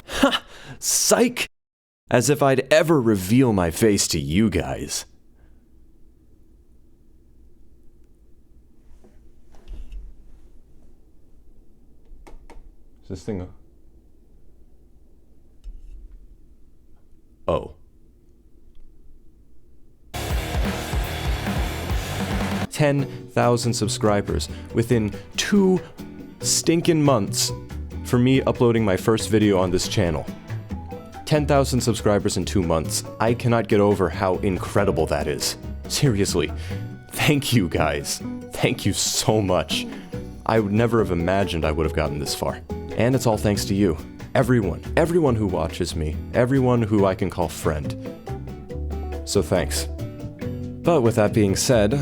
Ha! Psych! As if I'd ever reveal my face to you guys. Is this thing... Oh. 10,000 subscribers within 2 stinking months for me uploading my first video on this channel. 10,000 subscribers in 2 months. I cannot get over how incredible that is. Seriously. Thank you guys. Thank you so much. I would never have imagined I would have gotten this far. And it's all thanks to you. Everyone who watches me, everyone who I can call friend. So thanks. But with that being said,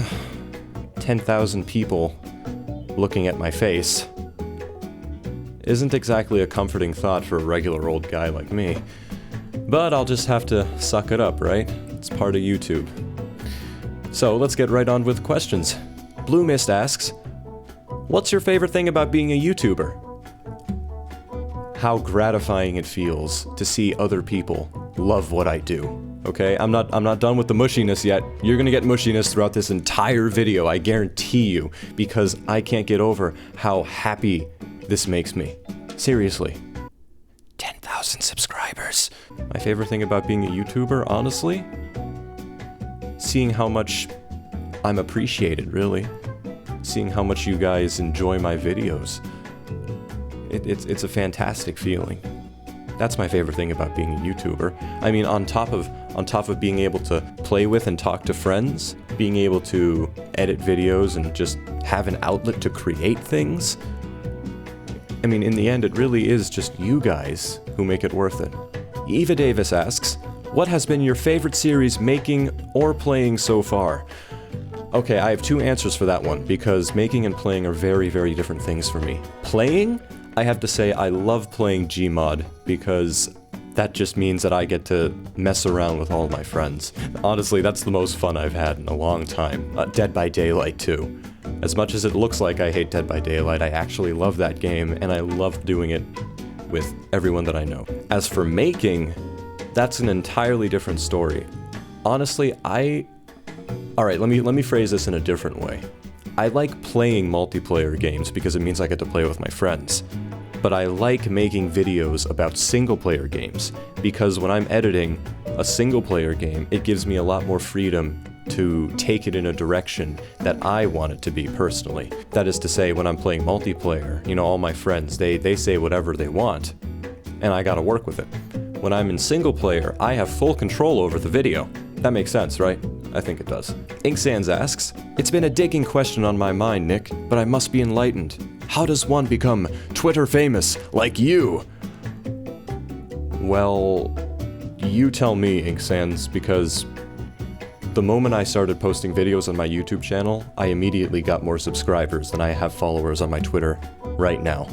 10,000 people looking at my face isn't exactly a comforting thought for a regular old guy like me. But I'll just have to suck it up, right? It's part of YouTube. So let's get right on with questions. Blue Mist asks, what's your favorite thing about being a YouTuber? How gratifying it feels to see other people love what I do. Okay, I'm not done with the mushiness yet. You're gonna get mushiness throughout this entire video, I guarantee you, because I can't get over how happy this makes me. Seriously. 10,000 subscribers. My favorite thing about being a YouTuber, honestly? Seeing how much I'm appreciated, really. Seeing how much you guys enjoy my videos. It's a fantastic feeling. That's my favorite thing about being a YouTuber. I mean, on top of being able to play with and talk to friends, being able to edit videos and just have an outlet to create things. I mean, in the end, it really is just you guys who make it worth it. Eva Davis asks, what has been your favorite series making or playing so far? Okay, I have 2 answers for that one, because making and playing are very, very different things for me. Playing? I have to say I love playing Gmod, because that just means that I get to mess around with all my friends. Honestly, that's the most fun I've had in a long time. Dead by Daylight too. As much as it looks like I hate Dead by Daylight, I actually love that game, and I love doing it with everyone that I know. As for making, that's an entirely different story. Honestly, Alright, let me phrase this in a different way. I like playing multiplayer games because it means I get to play with my friends. But I like making videos about single-player games, because when I'm editing a single-player game, it gives me a lot more freedom to take it in a direction that I want it to be personally. That is to say, when I'm playing multiplayer, you know, all my friends, they say whatever they want, and I gotta work with it. When I'm in single-player, I have full control over the video. That makes sense, right? I think it does. Inksands asks, it's been a digging question on my mind, Nick, but I must be enlightened. How does one become Twitter famous like you? Well, you tell me, Inksands, because the moment I started posting videos on my YouTube channel, I immediately got more subscribers than I have followers on my Twitter right now.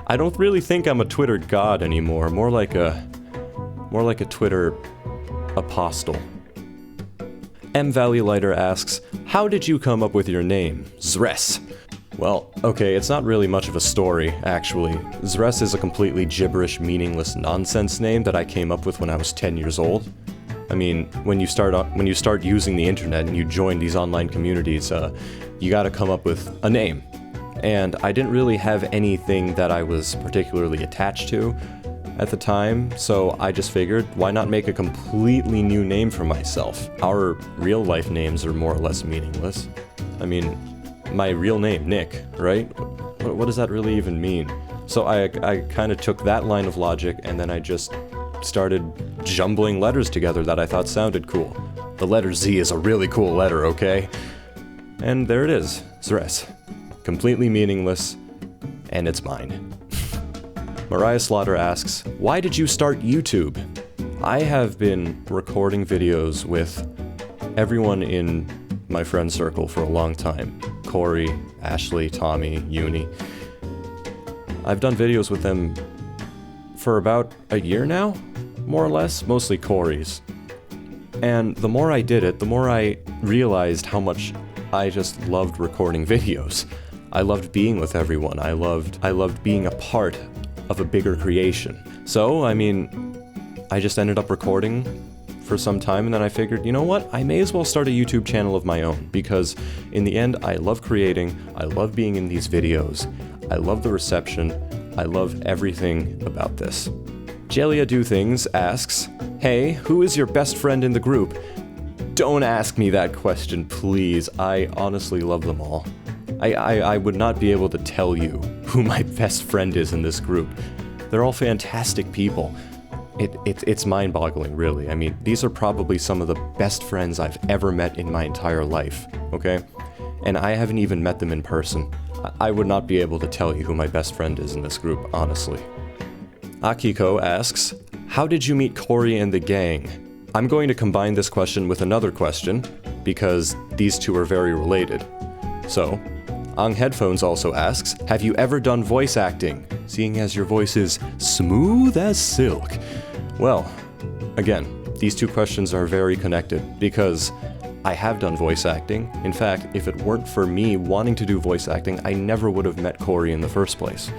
I don't really think I'm a Twitter god anymore, more like a Twitter apostle. M Valley Lighter asks, how did you come up with your name, Zres? Well, okay, it's not really much of a story, actually. Zres is a completely gibberish, meaningless nonsense name that I came up with when I was 10 years old. I mean, when you start using the internet and you join these online communities, you gotta come up with a name. And I didn't really have anything that I was particularly attached to at the time, so I just figured, why not make a completely new name for myself? Our real life names are more or less meaningless. I mean, my real name, Nick, right? What does that really even mean? So I kind of took that line of logic, and then I just started jumbling letters together that I thought sounded cool. The letter Z is a really cool letter, okay? And there it is, Zres. Completely meaningless, and it's mine. Mariah Slaughter asks, why did you start YouTube? I have been recording videos with everyone in my friend circle for a long time. Corey, Ashley, Tommy, Uni. I've done videos with them for about a year now, more or less, mostly Corey's. And the more I did it, the more I realized how much I just loved recording videos. I loved being with everyone. I loved being a part of a bigger creation. So, I mean, I just ended up recording for some time, and then I figured, you know what? I may as well start a YouTube channel of my own, because in the end, I love creating, I love being in these videos, I love the reception, I love everything about this. Jelia Do Things asks, hey, who is your best friend in the group? Don't ask me that question, please. I honestly love them all. I would not be able to tell you who my best friend is in this group. They're all fantastic people. It's mind-boggling, really. I mean, these are probably some of the best friends I've ever met in my entire life, okay? And I haven't even met them in person. I would not be able to tell you who my best friend is in this group, honestly. Akiko asks, how did you meet Corey and the gang? I'm going to combine this question with another question, because these two are very related. So, Ang Headphones also asks, have you ever done voice acting, seeing as your voice is smooth as silk? Well, again, these two questions are very connected, because I have done voice acting. In fact, if it weren't for me wanting to do voice acting, I never would have met Corey in the first place.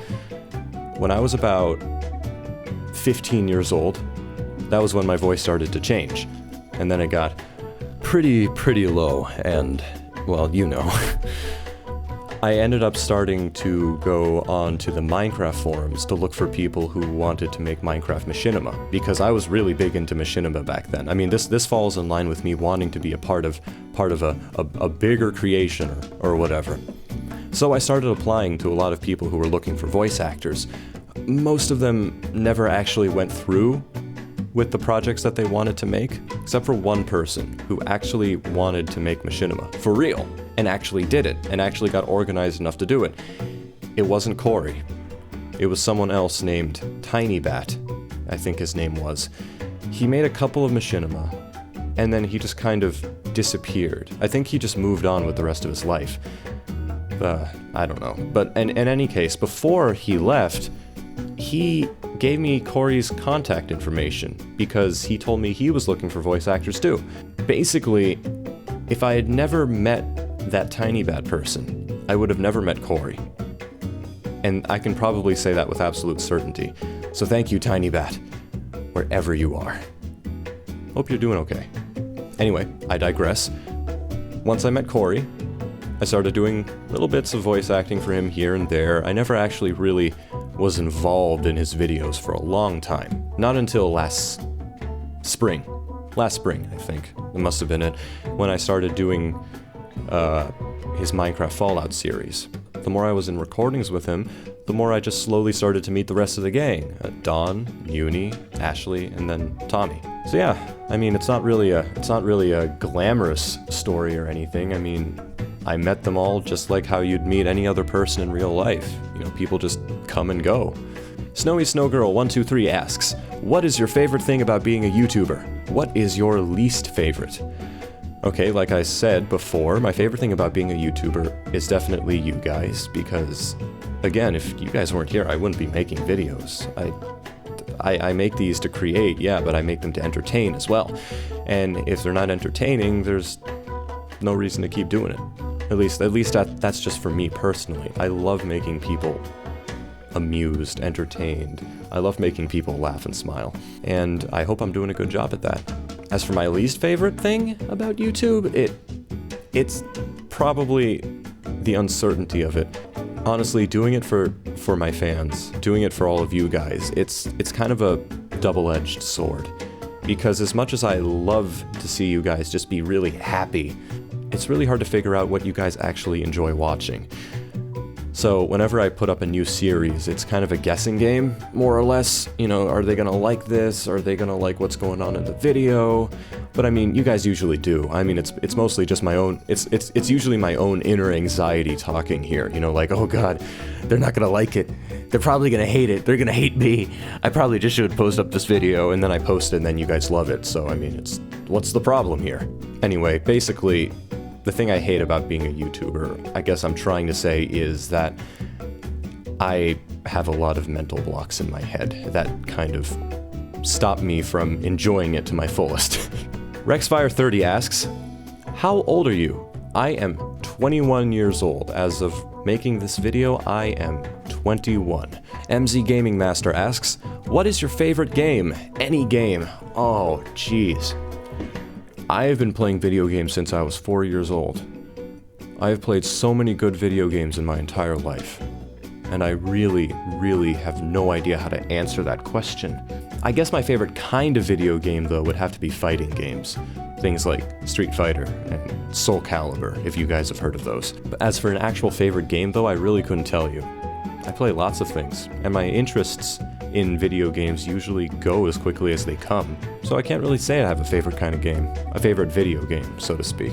When I was about 15 years old, that was when my voice started to change. And then it got pretty low, and, well, you know. I ended up starting to go on to the Minecraft forums to look for people who wanted to make Minecraft machinima, because I was really big into machinima back then. I mean, this falls in line with me wanting to be a part of a bigger creation or whatever. So I started applying to a lot of people who were looking for voice actors. Most of them never actually went through with the projects that they wanted to make, except for one person who actually wanted to make machinima, for real, and actually did it, and actually got organized enough to do it. It wasn't Corey. It was someone else named Tinybat, I think his name was. He made a couple of machinima, and then he just kind of disappeared. I think he just moved on with the rest of his life. I don't know. But in any case, before he left, he gave me Corey's contact information, because he told me he was looking for voice actors too. Basically, if I had never met that Tinybat person, I would have never met Corey. And I can probably say that with absolute certainty. So thank you, Tinybat, wherever you are. Hope you're doing okay. Anyway, I digress. Once I met Corey, I started doing little bits of voice acting for him here and there. I never actually really was involved in his videos for a long time. Not until last spring. Last spring, I think. It must have been it. When I started doing his Minecraft Fallout series. The more I was in recordings with him, the more I just slowly started to meet the rest of the gang. Dawn, Uni, Ashley, and then Tommy. So yeah, I mean, it's not really a glamorous story or anything. I mean, I met them all just like how you'd meet any other person in real life. You know, people just come and go. Snowy Snowgirl 123 asks, what is your favorite thing about being a YouTuber? What is your least favorite? Okay, like I said before, my favorite thing about being a YouTuber is definitely you guys, because, again, if you guys weren't here, I wouldn't be making videos. I make these to create, yeah, but I make them to entertain as well. And if they're not entertaining, there's no reason to keep doing it. At least that's just for me personally. I love making people amused, entertained. I love making people laugh and smile. And I hope I'm doing a good job at that. As for my least favorite thing about YouTube, it's probably the uncertainty of it. Honestly, doing it for my fans, doing it for all of you guys, it's kind of a double-edged sword. Because as much as I love to see you guys just be really happy, it's really hard to figure out what you guys actually enjoy watching. So whenever I put up a new series, it's kind of a guessing game, more or less. You know, are they gonna like this? Are they gonna like what's going on in the video? But I mean, you guys usually do. I mean, it's mostly just my own, it's usually my own inner anxiety talking here. You know, like, oh god, they're not gonna like it. They're probably gonna hate it. They're gonna hate me. I probably just should post up this video, and then I post it, and then you guys love it. So I mean, what's the problem here? Anyway, basically, the thing I hate about being a YouTuber, I guess I'm trying to say, is that I have a lot of mental blocks in my head that kind of stop me from enjoying it to my fullest. Rexfire30 asks, how old are you? I am 21 years old. As of making this video, I am 21. MZ Gaming Master asks, what is your favorite game? Any game. Oh, jeez. I have been playing video games since I was 4 years old. I have played so many good video games in my entire life. And I really, really have no idea how to answer that question. I guess my favorite kind of video game, though, would have to be fighting games. Things like Street Fighter and Soul Calibur, if you guys have heard of those. But as for an actual favorite game, though, I really couldn't tell you. I play lots of things, and my interests in video games usually go as quickly as they come, so I can't really say I have a favorite kind of game. A favorite video game, so to speak.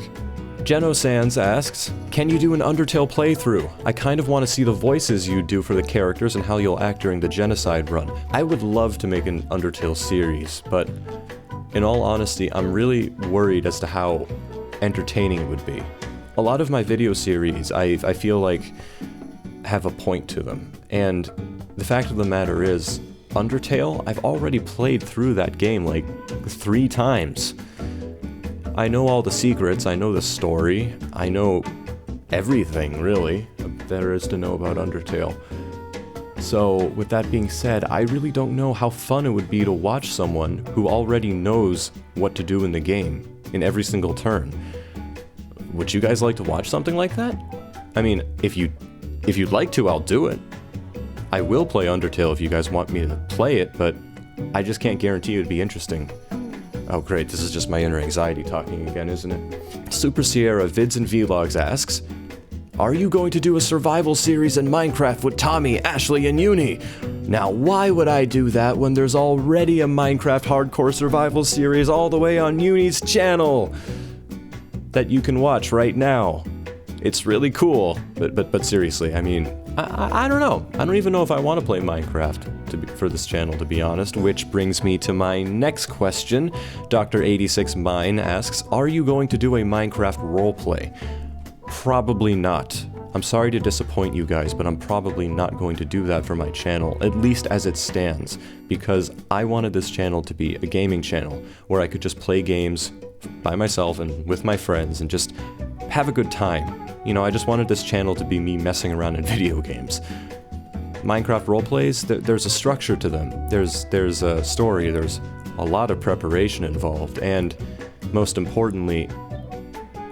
Geno Sands asks, can you do an Undertale playthrough? I kind of want to see the voices you do for the characters and how you'll act during the genocide run. I would love to make an Undertale series, but in all honesty, I'm really worried as to how entertaining it would be. A lot of my video series, I feel like, have a point to them, and the fact of the matter is, Undertale, I've already played through that game like 3 times. I know all the secrets, I know the story, I know everything, really, there is to know about Undertale. So, with that being said, I really don't know how fun it would be to watch someone who already knows what to do in the game, in every single turn. Would you guys like to watch something like that? I mean, if you'd like to, I'll do it. I will play Undertale if you guys want me to play it, but I just can't guarantee it would be interesting. Oh great, this is just my inner anxiety talking again, isn't it? Super Sierra Vids and Vlogs asks, are you going to do a survival series in Minecraft with Tommy, Ashley, and Uni? Now why would I do that when there's already a Minecraft hardcore survival series all the way on Uni's channel that you can watch right now? It's really cool, but seriously, I mean, I don't know. I don't even know if I want to play Minecraft for this channel, to be honest, which brings me to my next question. Dr86Mine asks, are you going to do a Minecraft roleplay? Probably not. I'm sorry to disappoint you guys, but I'm probably not going to do that for my channel, at least as it stands, because I wanted this channel to be a gaming channel, where I could just play games by myself and with my friends and just have a good time. You know, I just wanted this channel to be me messing around in video games. Minecraft roleplays, there's a structure to them. There's a story, there's a lot of preparation involved, and most importantly,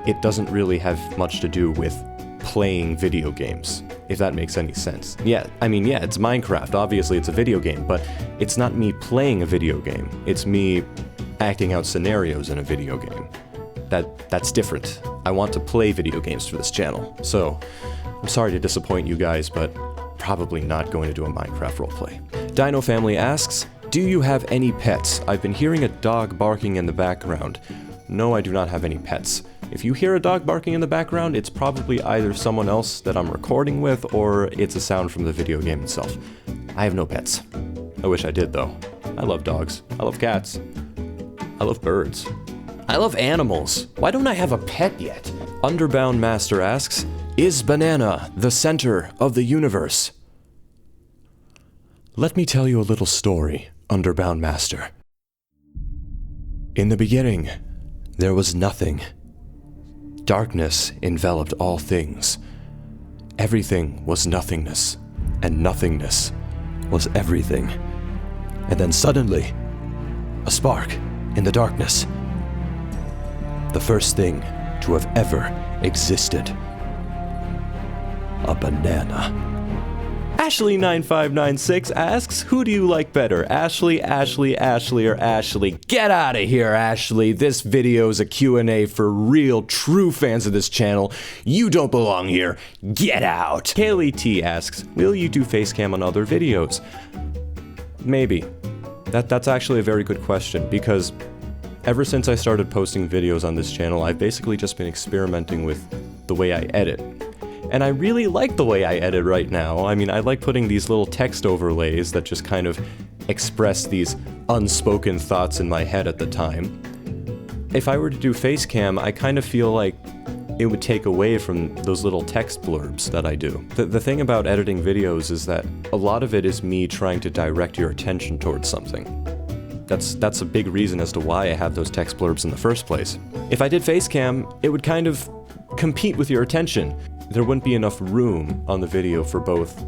it doesn't really have much to do with playing video games, if that makes any sense. Yeah, I mean, yeah, it's Minecraft, obviously it's a video game, but it's not me playing a video game. It's me acting out scenarios in a video game. That's different. I want to play video games for this channel, so I'm sorry to disappoint you guys, but probably not going to do a Minecraft roleplay. Dino Family asks, do you have any pets? I've been hearing a dog barking in the background. No, I do not have any pets. If you hear a dog barking in the background, it's probably either someone else that I'm recording with, or it's a sound from the video game itself. I have no pets. I wish I did, though. I love dogs. I love cats. I love birds. I love animals. Why don't I have a pet yet? Underbound Master asks, is banana the center of the universe? Let me tell you a little story, Underbound Master. In the beginning, there was nothing. Darkness enveloped all things. Everything was nothingness, and nothingness was everything. And then suddenly, a spark in the darkness. The first thing to have ever existed. A banana. Ashley9596 asks, who do you like better, Ashley, or Ashley? Get out of here, Ashley. This video is a Q&A for real, true fans of this channel. You don't belong here. Get out. Kaylee T asks, will you do facecam on other videos? Maybe. That's actually a very good question, because ever since I started posting videos on this channel, I've basically just been experimenting with the way I edit. And I really like the way I edit right now. I mean, I like putting these little text overlays that just kind of express these unspoken thoughts in my head at the time. If I were to do facecam, I kind of feel like it would take away from those little text blurbs that I do. The thing about editing videos is that a lot of it is me trying to direct your attention towards something. That's a big reason as to why I have those text blurbs in the first place. If I did facecam, it would kind of compete with your attention. There wouldn't be enough room on the video for both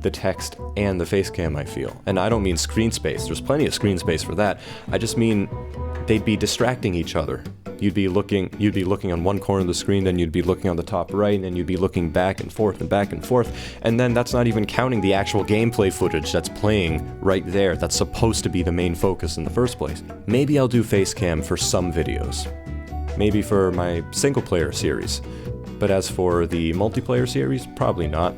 the text and the face cam, I feel. And I don't mean screen space. There's plenty of screen space for that. I just mean they'd be distracting each other. You'd be looking on one corner of the screen, then you'd be looking on the top right, and you'd be looking back and forth, and then that's not even counting the actual gameplay footage that's playing right there, that's supposed to be the main focus in the first place. Maybe I'll do face cam for some videos. Maybe for my single player series. But as for the multiplayer series, probably not.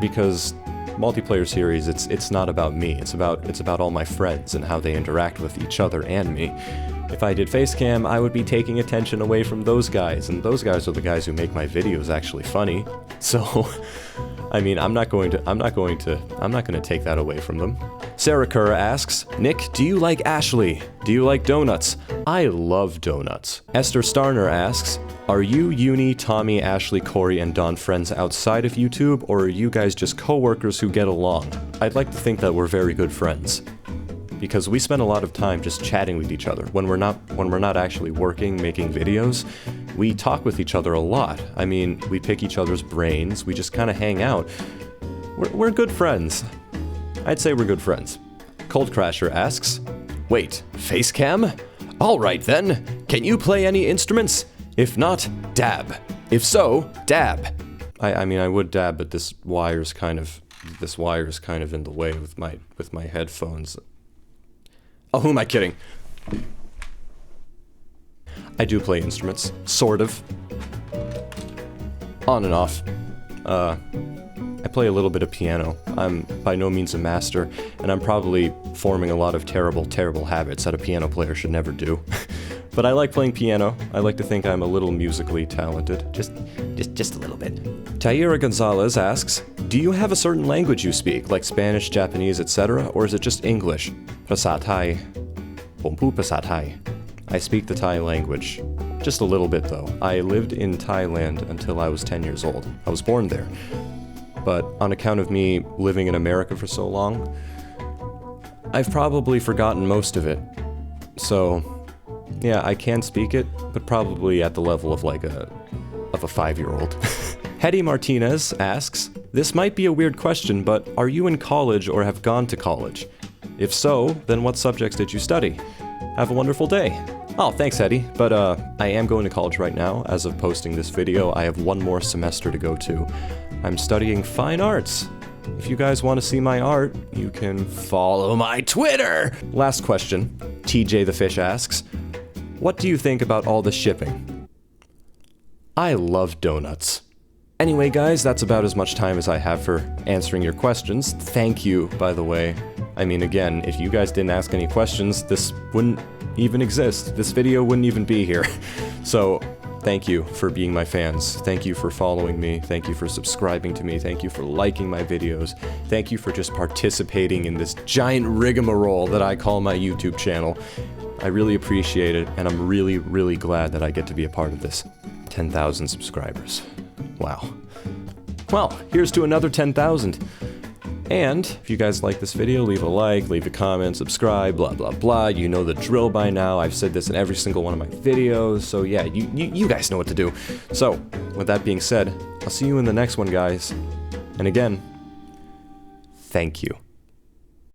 Because multiplayer series, it's not about me, it's about all my friends and how they interact with each other and me. If I did facecam, I would be taking attention away from those guys, and those guys are the guys who make my videos actually funny. So, I mean, I'm not going to take that away from them. Sarah Kerr asks, Nick, do you like Ashley? Do you like donuts? I love donuts. Esther Starner asks, are you, Uni, Tommy, Ashley, Corey, and Don friends outside of YouTube, or are you guys just co-workers who get along? I'd like to think that we're very good friends, because we spend a lot of time just chatting with each other. When we're not actually working, making videos, we talk with each other a lot. I mean, we pick each other's brains, we just kind of hang out. We're good friends. I'd say we're good friends. Cold Crasher asks, wait, facecam? Alright then, can you play any instruments? If not, dab. If so, dab. I mean, I would dab, but this wire's kind of in the way with my headphones. Oh, who am I kidding? I do play instruments, sort of. On and off. I play a little bit of piano. I'm by no means a master, and I'm probably forming a lot of terrible, terrible habits that a piano player should never do. But I like playing piano. I like to think I'm a little musically talented. Just a little bit. Taira Gonzalez asks, do you have a certain language you speak, like Spanish, Japanese, etc., or is it just English?ภาษาไทย ผมพูดภาษาไทย. I speak the Thai language. Just a little bit, though. I lived in Thailand until I was 10 years old. I was born there. But on account of me living in America for so long, I've probably forgotten most of it. So, yeah, I can speak it, but probably at the level of like a 5-year-old. Hetty Martinez asks, this might be a weird question, but are you in college or have gone to college? If so, then what subjects did you study? Have a wonderful day. Oh, thanks, Hetty. But I am going to college right now. As of posting this video, I have one more semester to go to. I'm studying fine arts. If you guys want to see my art, you can follow my Twitter! Last question. TJ the Fish asks, what do you think about all the shipping? I love donuts. Anyway, guys, that's about as much time as I have for answering your questions. Thank you, by the way. I mean, again, if you guys didn't ask any questions, this wouldn't even exist. This video wouldn't even be here. So, thank you for being my fans. Thank you for following me. Thank you for subscribing to me. Thank you for liking my videos. Thank you for just participating in this giant rigmarole that I call my YouTube channel. I really appreciate it, and I'm really, really glad that I get to be a part of this. 10,000 subscribers. Wow. Well, here's to another 10,000. And if you guys like this video, leave a like, leave a comment, subscribe, blah, blah, blah. You know the drill by now. I've said this in every single one of my videos. So yeah, you guys know what to do. So, with that being said, I'll see you in the next one, guys. And again, thank you.